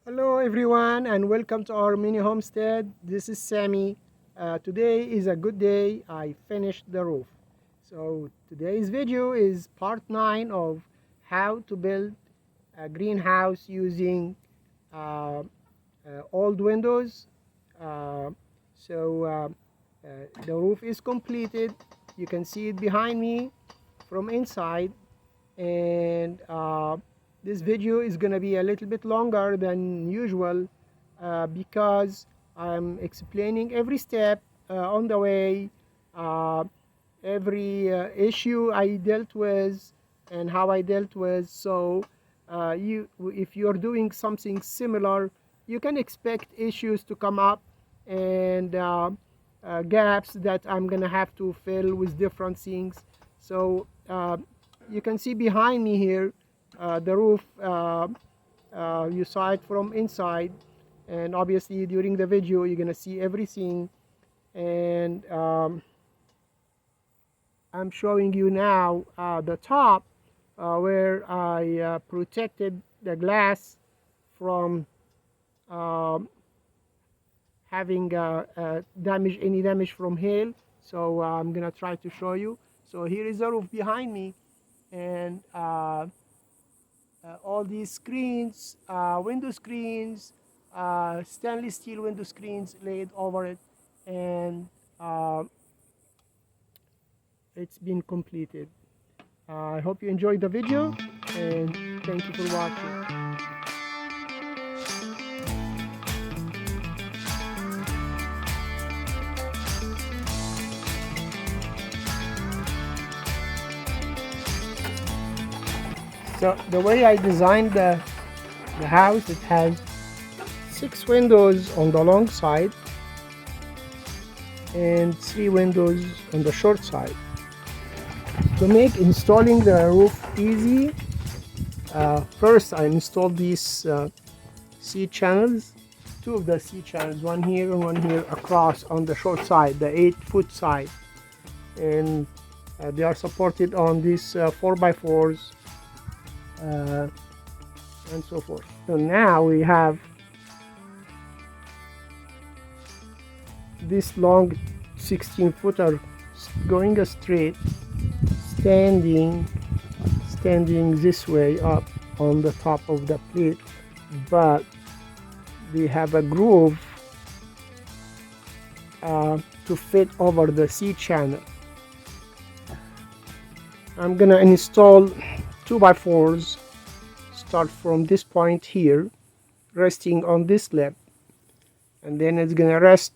Hello everyone and welcome to our mini homestead. This is Sammy. Today is a good day. I finished the roof. So today's video is part 9 of how to build a greenhouse using uh, old windows. Uh, so the roof is completed. You can see it behind me from inside, and this video is gonna be a little bit longer than usual because I'm explaining every step on the way, uh, every issue I dealt with and how I dealt with. So if you're doing something similar, you can expect issues to come up and gaps that I'm gonna have to fill with different things. So you can see behind me here the roof. You saw it from inside, and obviously during the video you're gonna see everything. And I'm showing you now the top where I protected the glass from um, having any damage from hail. So I'm gonna try to show you. So here is the roof behind me, and all these screens, window screens, stainless steel window screens laid over it, and it's been completed. I hope you enjoyed the video, and thank you for watching. So the way I designed the house, it has 6 windows on the long side and 3 windows on the short side. To make installing the roof easy, first I installed these C channels, 2 of the C channels, one here and one here across on the short side, the 8-foot side, and they are supported on these 4x4s and so forth. So now we have this long 16-footer going straight, standing this way up on the top of the plate, but we have a groove to fit over the C channel. I'm gonna install 2x4s, start from this point here, resting on this lip, and then it's gonna rest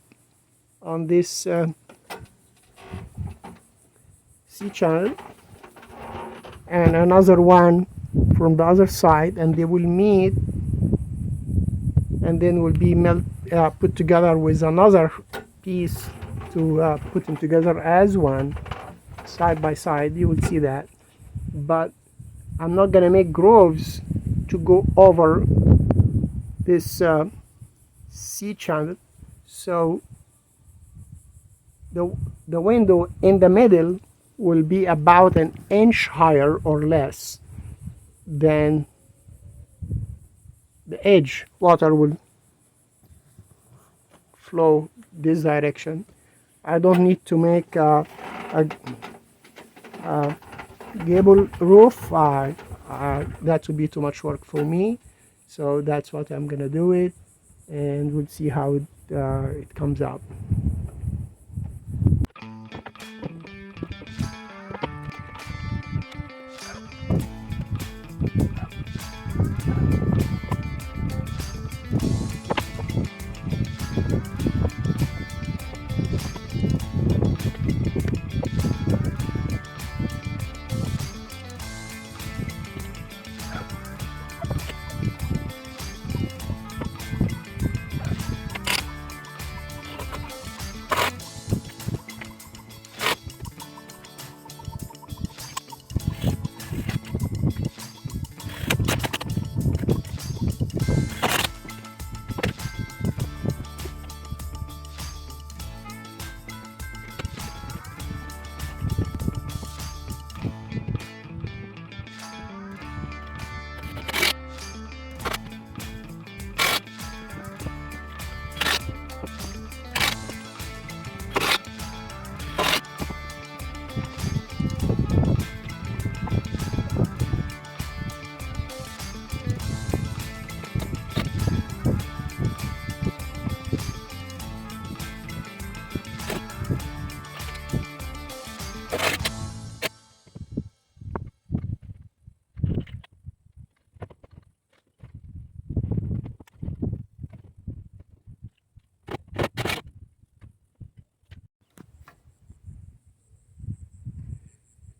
on this C channel, and another one from the other side, and they will meet and then will be put together with another piece to put them together as one, side by side. You will see that, but I'm not gonna make grooves to go over this C channel. So the window in the middle will be about an inch higher or less than the edge. Water will flow this direction. I don't need to make a gable roof. That would be too much work for me. So that's what I'm gonna do it, and we'll see how it comes out.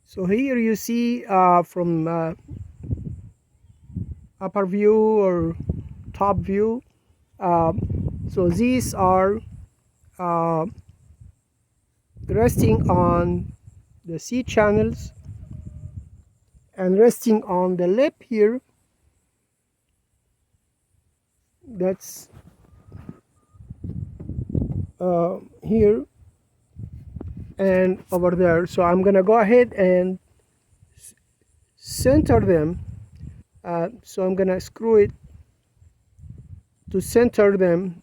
So here you see from upper view or top view, so these are uh, resting on the C channels and resting on the lip here. That's here and over there. So I'm gonna go ahead and center them. So I'm gonna screw it to center them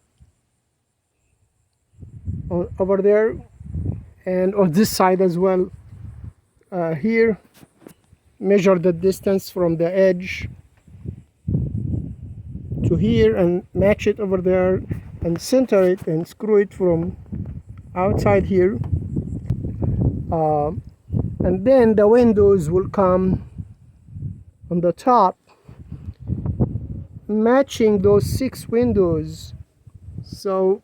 over there and on this side as well. Here, measure the distance from the edge to here and match it over there and center it and screw it from outside here. And then the windows will come on the top, matching those 6 windows. So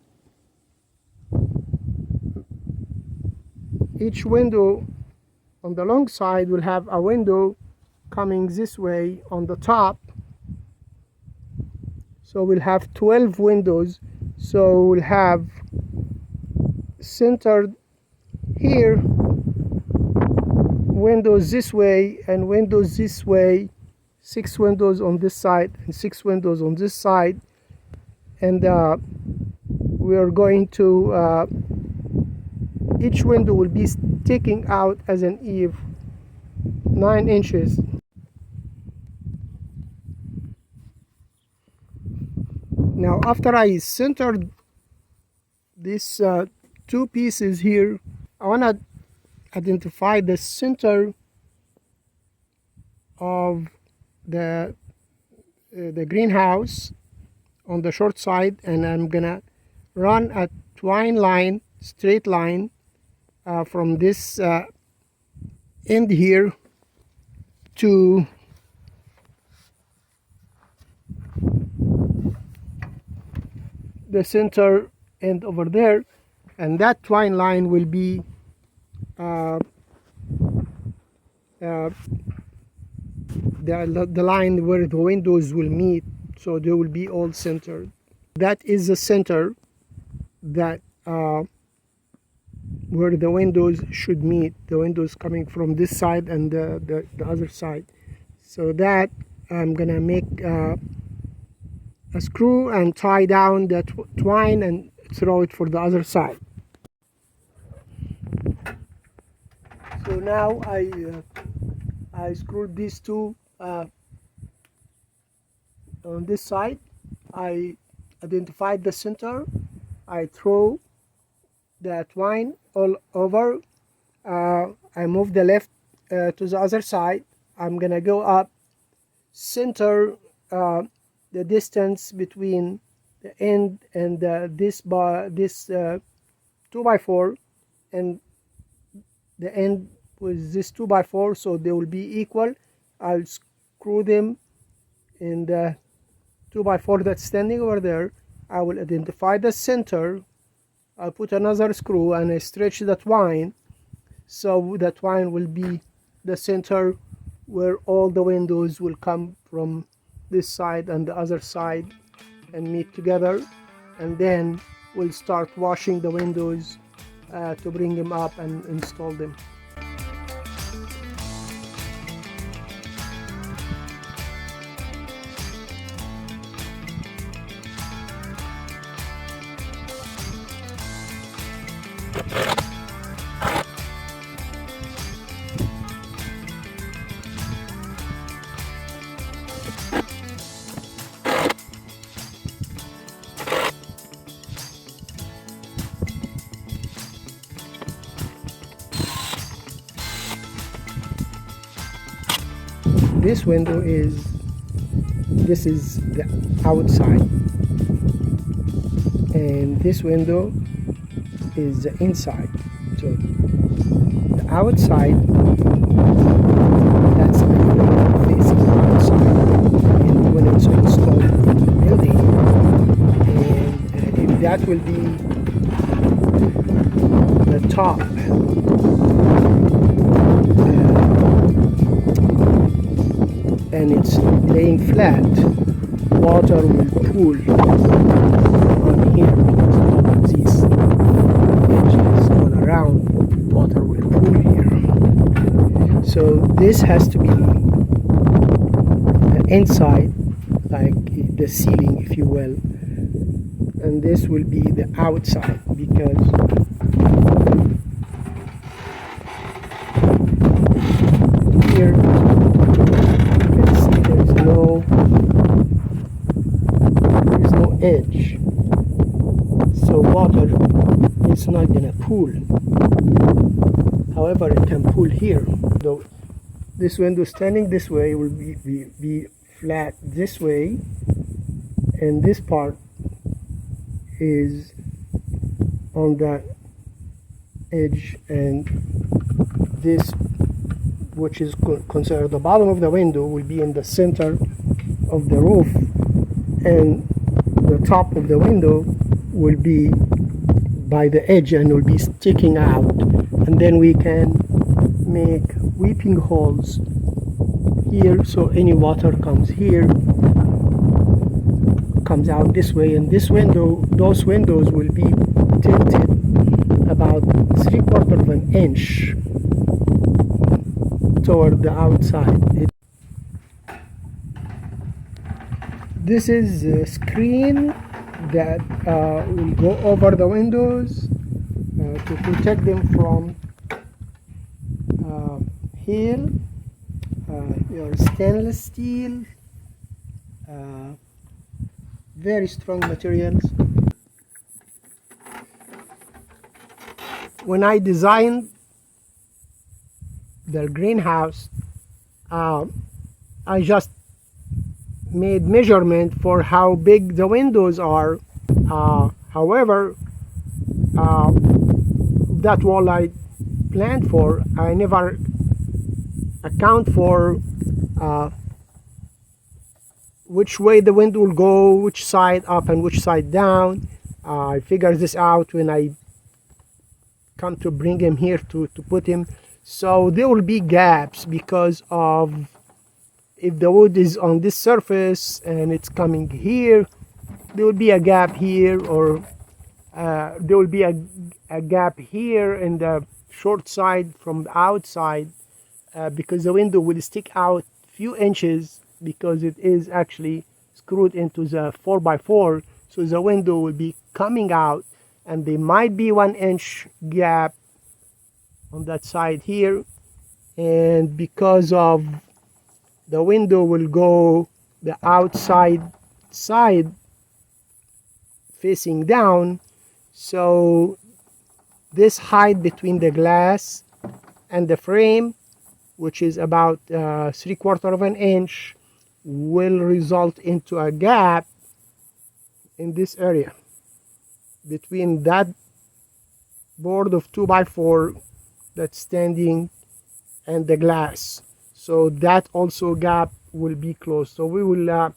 each window on the long side will have a window coming this way on the top. So we'll have 12 windows. So we'll have centered here windows this way and windows this way, 6 windows on this side and 6 windows on this side. And we are going to each window will be sticking out as an eave 9 inches. Now after I centered these 2 pieces here, I want to identify the center of the greenhouse on the short side, and I'm gonna run a twine line, straight line, from this end here to the center end over there, and that twine line will be the line where the windows will meet, so they will be all centered. That is the center that where the windows should meet, the windows coming from this side and the other side. So that I'm gonna make a screw and tie down that twine and throw it for the other side. So now I screwed these 2 on this side. I identified the center. I throw the twine all over. I move the left to the other side. I'm gonna go up, center the distance between the end and this 2x4 and the end with this 2x4, so they will be equal. I'll screw them in the 2x4 that's standing over there. I will identify the center. I'll put another screw and I stretch the twine, so the twine will be the center where all the windows will come from this side and the other side and meet together. And then we'll start washing the windows to bring them up and install them. This window is the outside, and this window is the inside. So the outside, that's the window facing the outside, and when it's installed in the building, and that will be the top and it's laying flat, water will pool on here because of these edges all around. Water will pool here. So this has to be inside, like the ceiling, if you will, and this will be the outside because here you can see there is no edge, so water is not gonna pool. However, it can pool here. Though this window standing this way will be flat this way, and this part is on the edge, and this, which is considered the bottom of the window, will be in the center of the roof, and the top of the window will be by the edge and will be sticking out, and then we can make weeping holes here, so any water comes here, comes out this way, and this window, those windows will be tinted about 3/4 of an inch toward the outside. This is a screen that will go over the windows to protect them from hail, your stainless steel, very strong materials. When I designed the greenhouse, I just made measurement for how big the windows are. However, that wall I planned for, I never account for which way the wind will go, which side up and which side down. I figured this out when I come to bring him here to put him. So there will be gaps because of, if the wood is on this surface and it's coming here, there will be a gap here, or there will be a gap here in the short side from the outside, because the window will stick out a few inches because it is actually screwed into the 4x4, so the window will be coming out, and there might be 1 inch gap on that side here, and because of the window will go the outside side facing down, so this height between the glass and the frame, which is about 3/4 of an inch, will result into a gap in this area between that board of 2x4 that's standing and the glass. So that also gap will be closed. So we will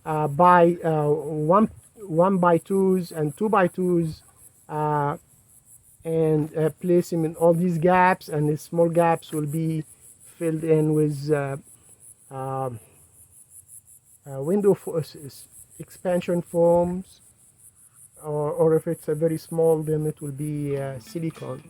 buy 1x2s and 2x2s and place them in all these gaps, and the small gaps will be filled in with window expansion foams, or if it's a very small, then it will be silicone.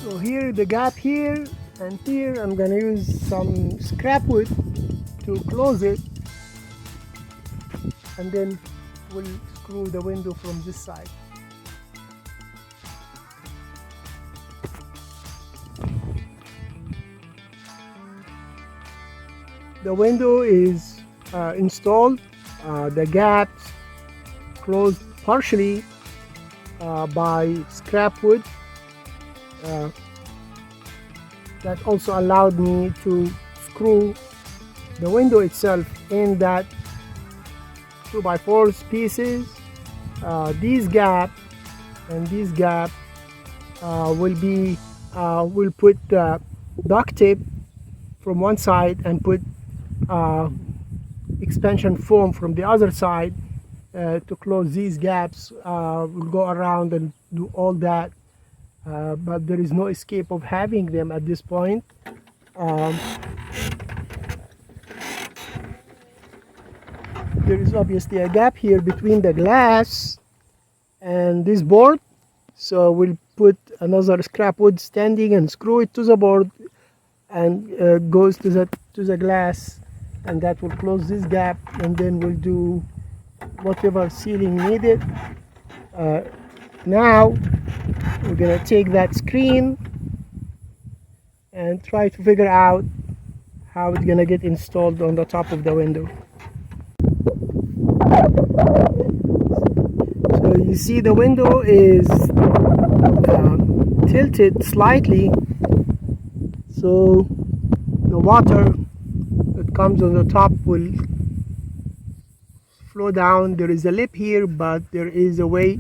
So here the gap here and here, I'm gonna use some scrap wood to close it, and then we'll screw the window from this side. The window is installed, the gaps closed partially by scrap wood. That also allowed me to screw the window itself in that 2x4 pieces. These gap and these gap we'll put duct tape from one side and put expansion foam from the other side to close these gaps. We'll go around and do all that, but there is no escape of having them at this point. There is obviously a gap here between the glass and this board, so we'll put another scrap wood standing and screw it to the board, and goes to the glass, and that will close this gap, and then we'll do whatever sealing needed. Now we're gonna take that screen and try to figure out how it's gonna get installed on the top of the window. So you see the window is tilted slightly, so the water that comes on the top will flow down. There is a lip here, but there is a way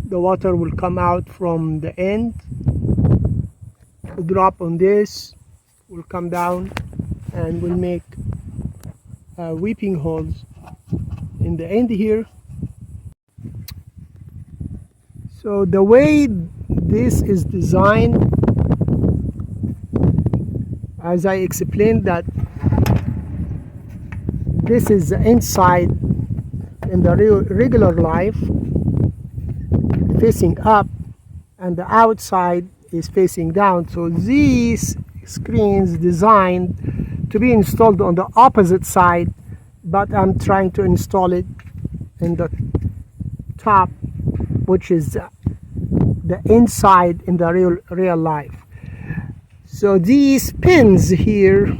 the water will come out from the end, will drop on this, will come down, and will make weeping holes in the end here. So the way this is designed, as I explained, that this is the inside in the regular life facing up, and the outside is facing down. So these screens designed to be installed on the opposite side, but I'm trying to install it in the top, which is the inside in the real life. So these pins here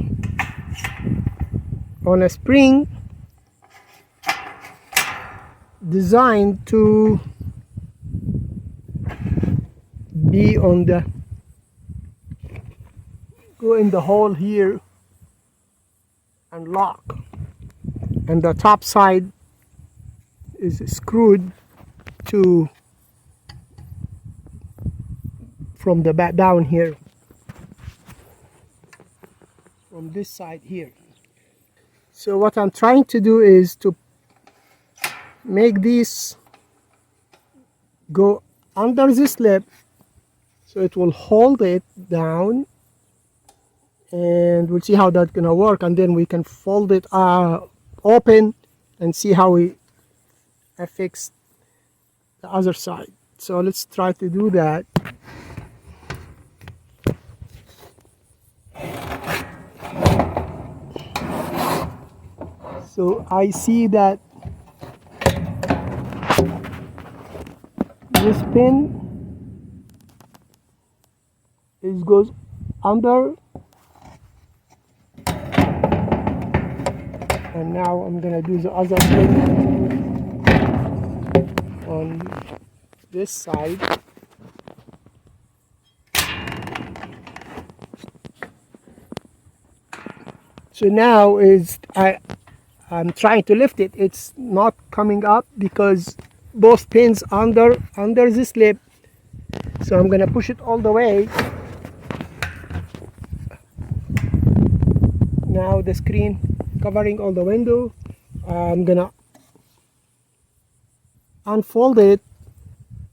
on a spring designed to be on the go in the hole here and lock, and the top side is screwed to from the back down here, from this side here. So what I'm trying to do is to make this go under this lip, so it will hold it down, and we'll see how that's gonna work, and then we can fold it open and see how we affix the other side. So let's try to do that. So I see that this pin goes under, and now I'm gonna do the other pin on this side. So now I'm trying to lift it. It's not coming up because both pins under this lip. So I'm gonna push it all the way the screen covering all the window. I'm gonna unfold it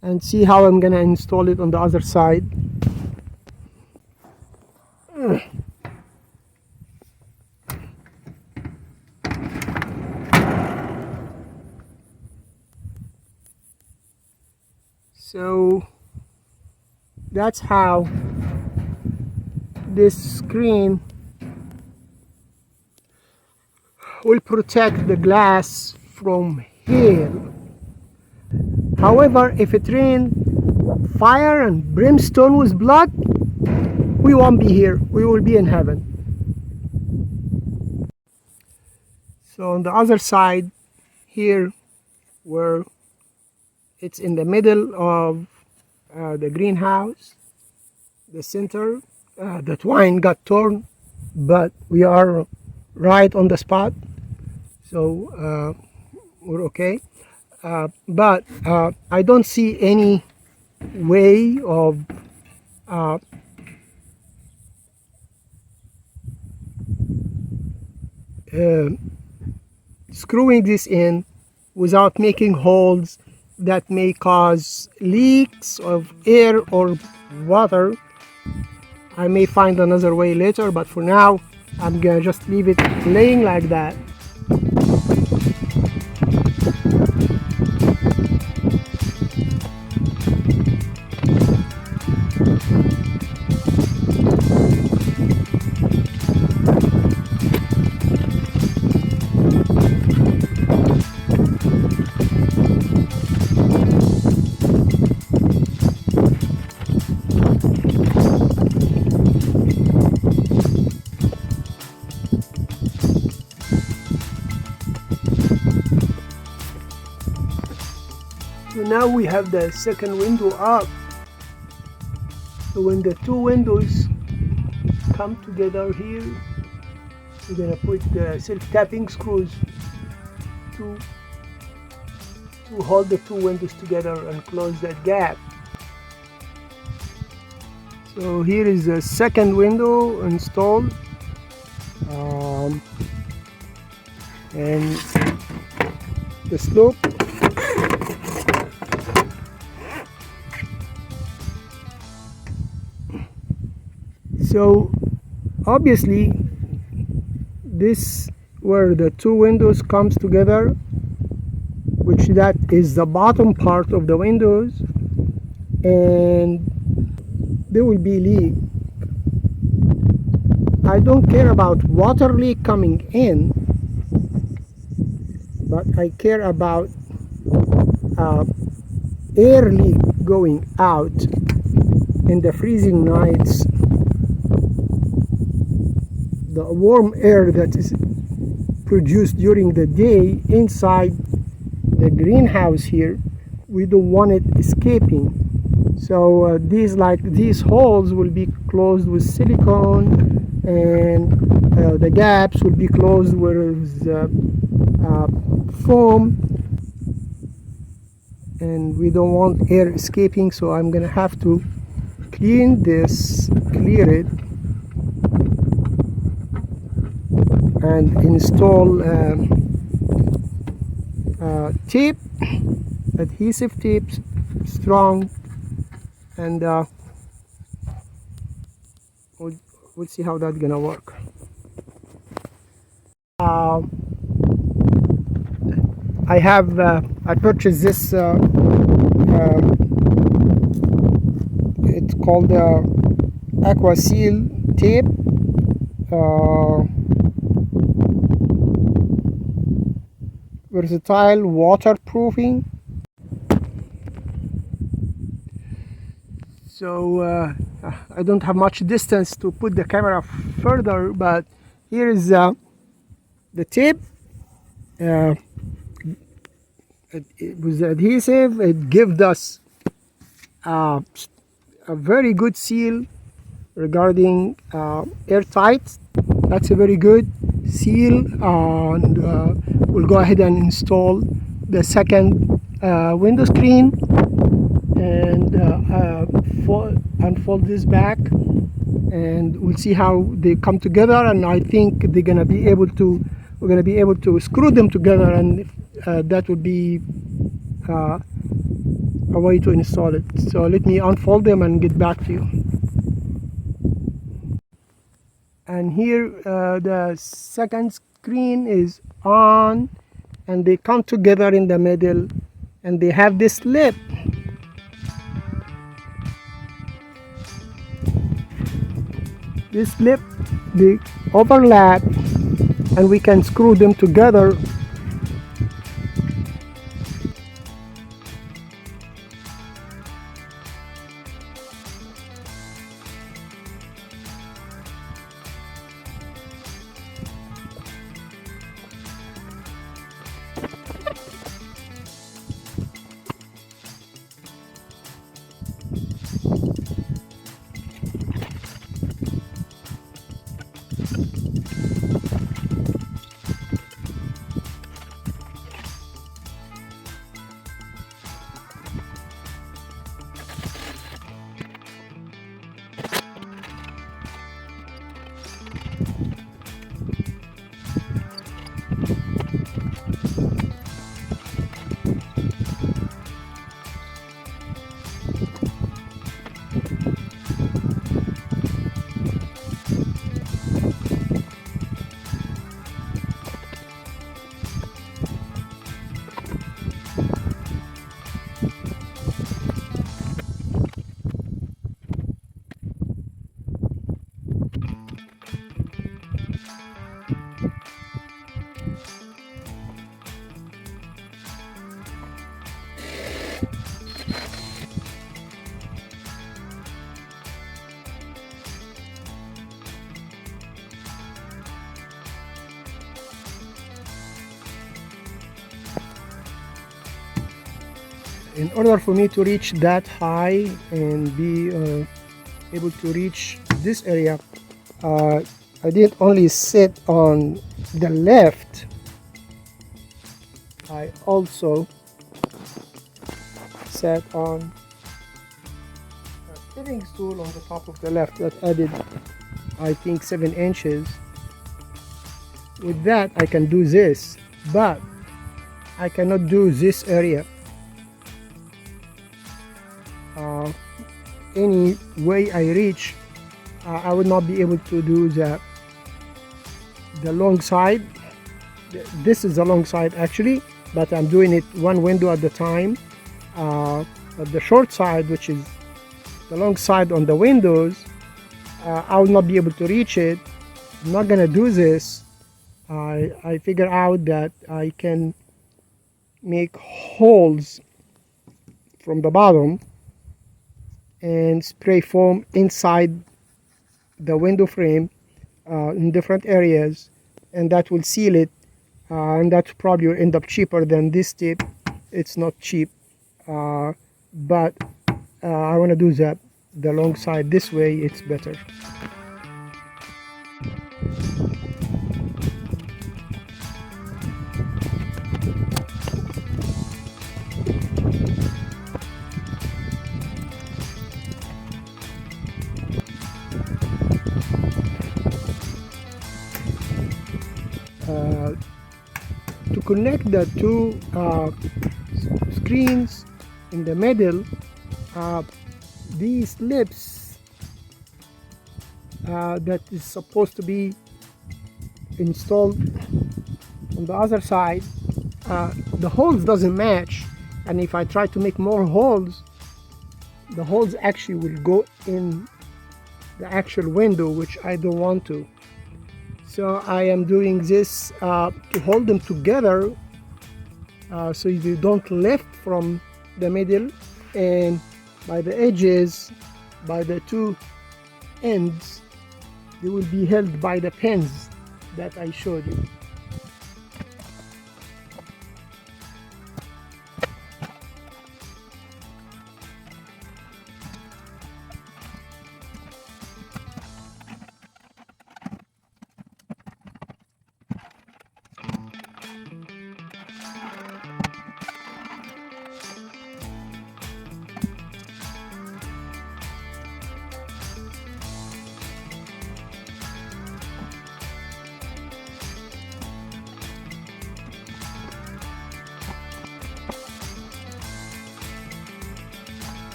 and see how I'm gonna install it on the other side. So that's how this screen will protect the glass from hail. However, if it rained fire and brimstone with blood, we won't be here. We will be in heaven. So on the other side here, where it's in the middle of the greenhouse, the center, the twine got torn, but we are right on the spot, so we're okay. But I don't see any way of screwing this in without making holes that may cause leaks of air or water. I may find another way later, but for now I'm gonna just leave it laying like that. So now we have the second window up. So when the two windows come together here, we're gonna put the self-tapping screws to hold the two windows together and close that gap. So here is the second window installed, and the slope. So obviously this where the two windows comes together, which that is the bottom part of the windows, and there will be leak. I don't care about water leak coming in, but I care about air leak going out in the freezing nights. The warm air that is produced during the day inside the greenhouse here, we don't want it escaping. So these holes will be closed with silicone, and the gaps will be closed with foam, and we don't want air escaping. So I'm gonna have to clear it, and install tape, adhesive tape, strong, and we'll see how that's gonna work. I purchased this, it's called AquaSeal tape. Versatile waterproofing. So I don't have much distance to put the camera further, but here is the tape. It was adhesive. It gives us a very good seal regarding airtight. That's a very good seal, and we'll go ahead and install the second window screen, and unfold this back and we'll see how they come together. And I think we're gonna be able to screw them together, and that would be a way to install it. So let me unfold them and get back to you. And here the second screen is on, and they come together in the middle, and they have this lip. This lip, they overlap, and we can screw them together. In order for me to reach that high and be able to reach this area, I didn't only sit on the left, I also sat on a sitting stool on the top of the left that added, I think, 7 inches. With that I can do this, but I cannot do this area. Any way I reach, I would not be able to do the long side. This is the long side actually, but I'm doing it one window at a time. But the short side, which is the long side on the windows, I will not be able to reach it. I'm not gonna do this. I figure out that I can make holes from the bottom and spray foam inside the window frame in different areas, and that will seal it, and that probably will end up cheaper than this tip. It's not cheap, but I want to do the long side this way. It's better. To connect the two screens in the middle, these lips that is supposed to be installed on the other side, the holes doesn't match, and if I try to make more holes, the holes actually will go in the actual window, which I don't want to. So I am doing this to hold them together, so they don't lift from the middle, and by the edges, by the two ends, they will be held by the pins that I showed you.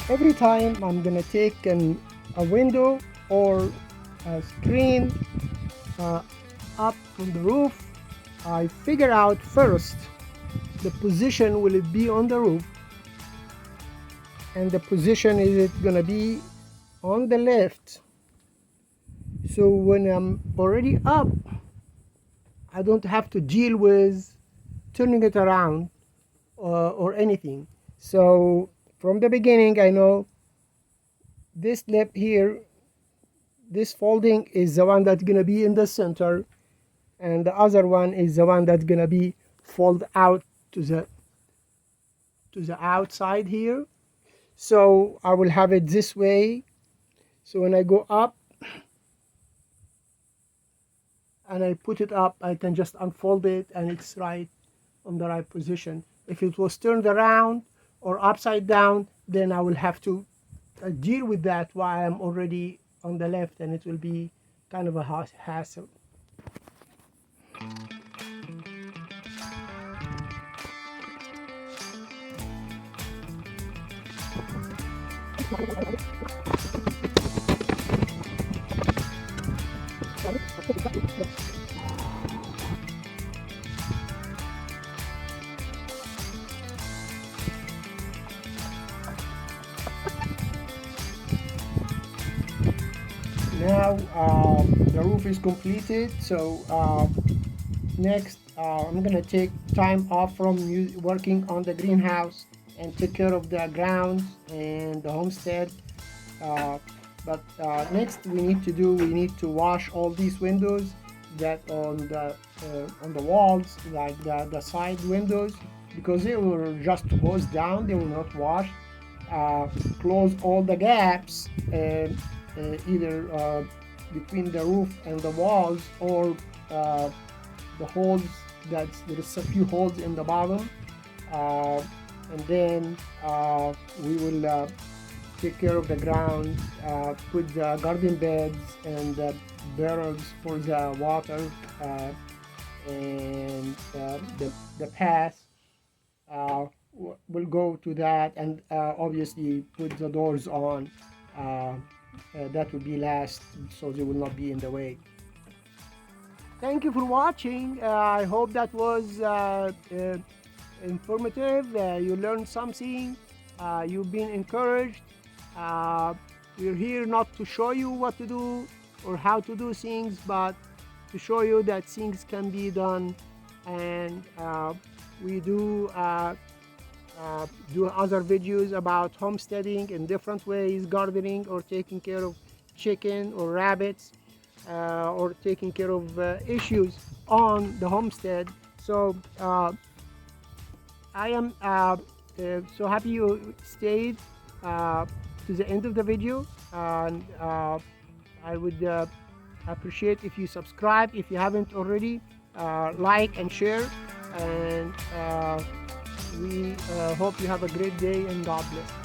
every time I'm gonna take a window or a screen up from the roof, I figure out first the position will it be on the roof, and the position is it gonna be on the left. So when I'm already up, I don't have to deal with turning it around or anything. So from the beginning I know this lip here, this folding is the one that's gonna be in the center, and the other one is the one that's gonna be fold out to the outside here. So I will have it this way. So when I go up and I put it up, I can just unfold it and it's right on the right position. If it was turned around or upside down, then I will have to deal with that while I'm already on the left, and it will be kind of a hassle. Now the roof is completed, so next I'm gonna take time off from working on the greenhouse and take care of the grounds and the homestead. But next we need to wash all these windows that on the walls, like the side windows, because they will just hose down, they will not wash. Close all the gaps, either between the roof and the walls, or the holes, there's a few holes in the bottom, and then we will take care of the ground, put the garden beds and the barrels for the water, and the path will go to that, and obviously put the doors on. That will be last, so they will not be in the way. Thank you for watching. I hope that was informative. You learned something. You've been encouraged. We're here not to show you what to do or how to do things, but to show you that things can be done. And we do other videos about homesteading in different ways, gardening or taking care of chicken or rabbits, or taking care of issues on the homestead. So I am so happy you stayed to the end of the video, and I would appreciate if you subscribe if you haven't already, like and share, and we hope you have a great day, and God bless.